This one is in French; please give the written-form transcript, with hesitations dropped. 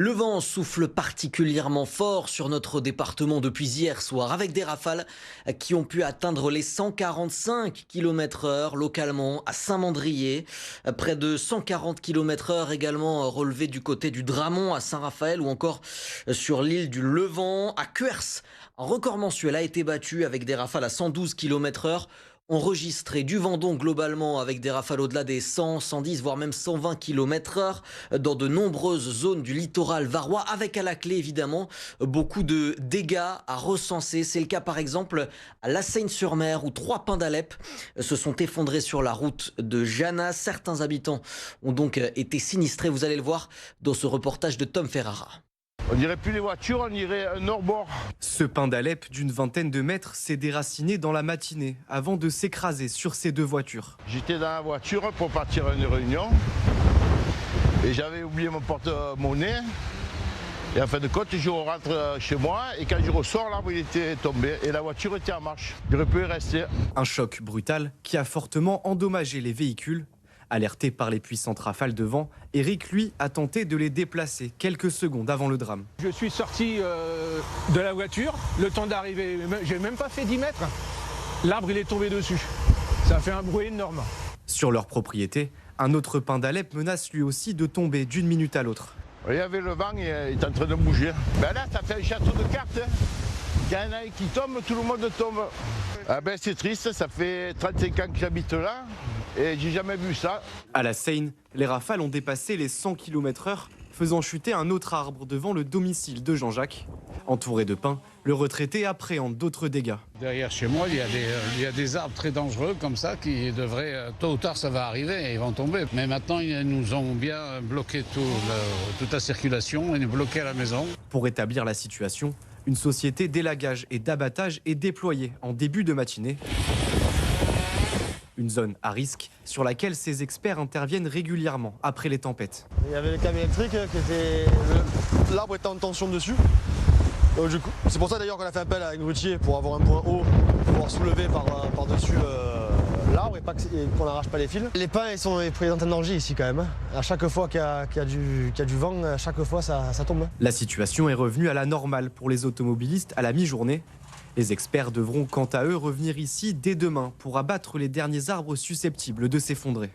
Le vent souffle particulièrement fort sur notre département depuis hier soir avec des rafales qui ont pu atteindre les 145 km/h localement à Saint-Mandrier. Près de 140 km/h également relevés du côté du Dramont à Saint-Raphaël ou encore sur l'île du Levant à Cuers. Un record mensuel a été battu avec des rafales à 112 km/h. Enregistré du vent donc globalement avec des rafales au-delà des 100, 110 voire même 120 km/h dans de nombreuses zones du littoral varois avec à la clé évidemment beaucoup de dégâts à recenser. C'est le cas par exemple à La Seyne-sur-Mer où 3 pins d'Alep se sont effondrés sur la route de Jana. Certains habitants ont donc été sinistrés. Vous allez le voir dans ce reportage de Tom Ferrara. On dirait plus les voitures, on dirait un hors-bord. Ce pin d'Alep d'une vingtaine de mètres s'est déraciné dans la matinée avant de s'écraser sur ces 2 voitures. J'étais dans la voiture pour partir à une réunion et j'avais oublié mon porte-monnaie. Et en fin de compte, je rentre chez moi et quand je ressors, l'arbre il était tombé et la voiture était en marche. J'aurais pu y rester. Un choc brutal qui a fortement endommagé les véhicules. Alerté par les puissantes rafales de vent, Eric, lui, a tenté de les déplacer quelques secondes avant le drame. Je suis sorti de la voiture, le temps d'arriver, j'ai même pas fait 10 mètres. L'arbre il est tombé dessus. Ça a fait un bruit énorme. Sur leur propriété, un autre pin d'Alep menace lui aussi de tomber d'une minute à l'autre. Il y avait le vent, il est en train de bouger. Ben là, ça fait un château de cartes. Il y en a un qui tombe, tout le monde tombe. Ah ben c'est triste, ça fait 35 ans que j'habite là. Et j'ai jamais vu ça. À la Seyne, les rafales ont dépassé les 100 km/h, faisant chuter un autre arbre devant le domicile de Jean-Jacques. Entouré de pins, le retraité appréhende d'autres dégâts. Derrière chez moi, il y a des arbres très dangereux comme ça qui devraient, tôt ou tard, ça va arriver, ils vont tomber. Mais maintenant, ils nous ont bien bloqué toute la circulation, ils nous bloqué à la maison. Pour rétablir la situation, une société d'élagage et d'abattage est déployée en début de matinée. Une zone à risque sur laquelle ces experts interviennent régulièrement après les tempêtes. Il y avait les câbles électriques qui étaient... L'arbre était en tension dessus. C'est pour ça d'ailleurs qu'on a fait appel à un grutier pour avoir un point haut, pour pouvoir soulever par-dessus l'arbre et qu'on n'arrache pas les fils. Les pins ils présentent un danger ici quand même. À chaque fois qu'il y a du vent, à chaque fois ça tombe. La situation est revenue à la normale pour les automobilistes à la mi-journée. Les experts devront quant à eux revenir ici dès demain pour abattre les derniers arbres susceptibles de s'effondrer.